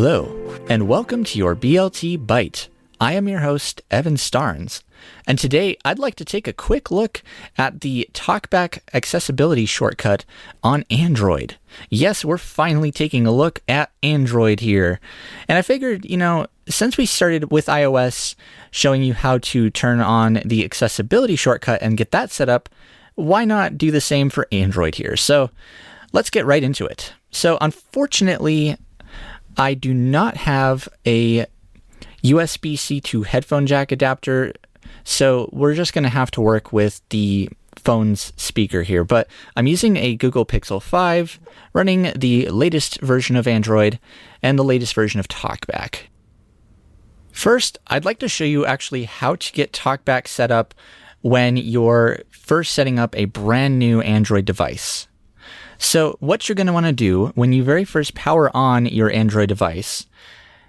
Hello, and welcome to your BLT Bite. I am your host, Evan Starnes, and today I'd like to take a quick look at the Talkback accessibility shortcut on Android. Yes, we're finally taking a look at Android here, and I figured, since we started with iOS showing you how to turn on the accessibility shortcut and get that set up, why not do the same for Android here? So let's get right into it. So unfortunately, I do not have a USB-C to headphone jack adapter, so we're just going to have to work with the phone's speaker here. But I'm using a Google Pixel 5, running the latest version of Android and the latest version of Talkback. First, I'd like to show you actually how to get Talkback set up when you're first setting up a brand new Android device. So what you're going to want to do when you very first power on your Android device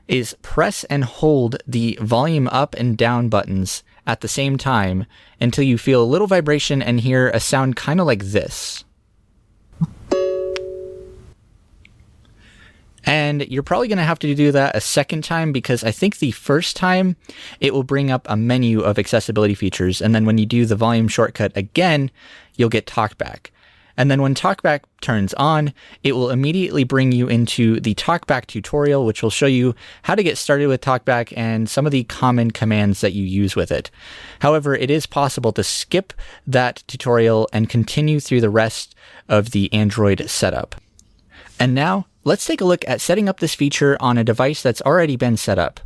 is press and hold the volume up and down buttons at the same time until you feel a little vibration and hear a sound kind of like this. And you're probably going to have to do that a second time because I think the first time it will bring up a menu of accessibility features, and then when you do the volume shortcut again, you'll get Talkback. And then when Talkback turns on, it will immediately bring you into the Talkback tutorial, which will show you how to get started with Talkback and some of the common commands that you use with it. However, it is possible to skip that tutorial and continue through the rest of the Android setup. And now, let's take a look at setting up this feature on a device that's already been set up.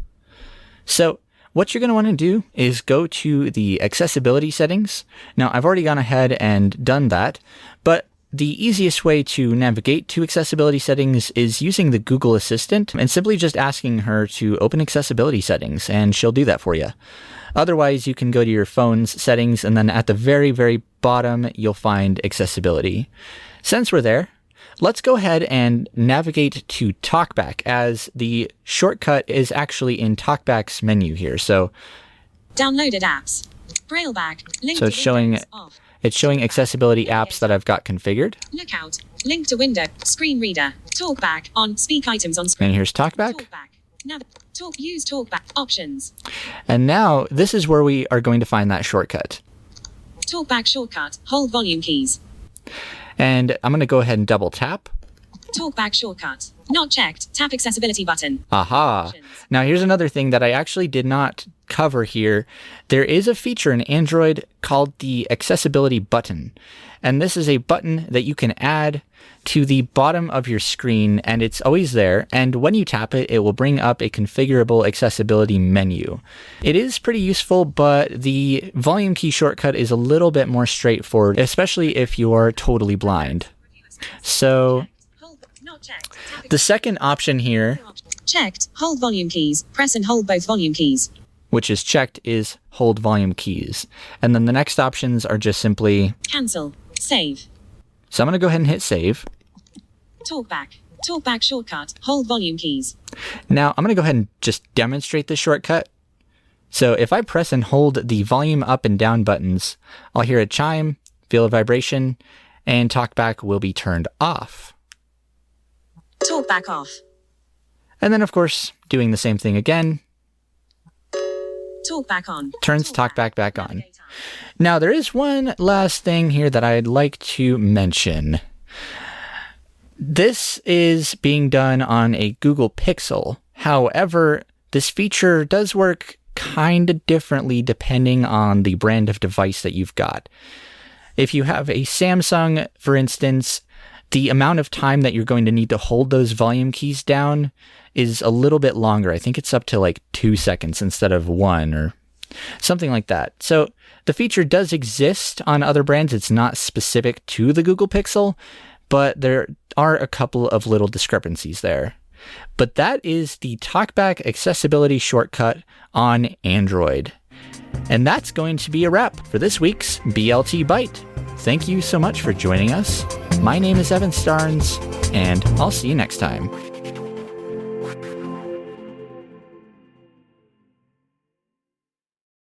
So, what you're going to want to do is go to the accessibility settings. Now, I've already gone ahead and done that, but the easiest way to navigate to accessibility settings is using the Google Assistant and simply just asking her to open accessibility settings, and she'll do that for you. Otherwise, you can go to your phone's settings, and then at the very, very bottom, you'll find accessibility. Since we're there, let's go ahead and navigate to Talkback, as the shortcut is actually in Talkback's menu here. So, downloaded apps, Brailleback, link so to it's showing accessibility apps that I've got configured. Lookout, link to window, screen reader, Talkback on, speak items on screen. And here's Talkback. Use Talkback options. And now this is where we are going to find that shortcut. Talkback shortcut, hold volume keys. And I'm going to go ahead and double tap. Talkback shortcut, not checked, tap accessibility button. Aha. Now here's another thing that I actually did not cover here. There is a feature in Android called the accessibility button. And this is a button that you can add to the bottom of your screen, and it's always there. And when you tap it, it will bring up a configurable accessibility menu. It is pretty useful, but the volume key shortcut is a little bit more straightforward, especially if you're totally blind. So the second option here, checked, hold volume keys, press and hold both volume keys. Which is checked, is hold volume keys. And then the next options are just simply cancel, save. So I'm going to go ahead and hit save. Talkback shortcut, hold volume keys. Now I'm going to go ahead and just demonstrate this shortcut. So if I press and hold the volume up and down buttons, I'll hear a chime, feel a vibration, and Talkback will be turned off. Talkback off. And then of course, doing the same thing again. Talkback on. Turns Talkback back on. Now there is one last thing here that I'd like to mention. This is being done on a Google Pixel. However, this feature does work kind of differently depending on the brand of device that you've got. If you have a Samsung, for instance, the amount of time that you're going to need to hold those volume keys down is a little bit longer. I think it's up to like 2 seconds instead of 1 or something like that. So the feature does exist on other brands. It's not specific to the Google Pixel, but there are a couple of little discrepancies there. But that is the Talkback accessibility shortcut on Android. And that's going to be a wrap for this week's BLT Bite. Thank you so much for joining us. My name is Evan Starnes, and I'll see you next time.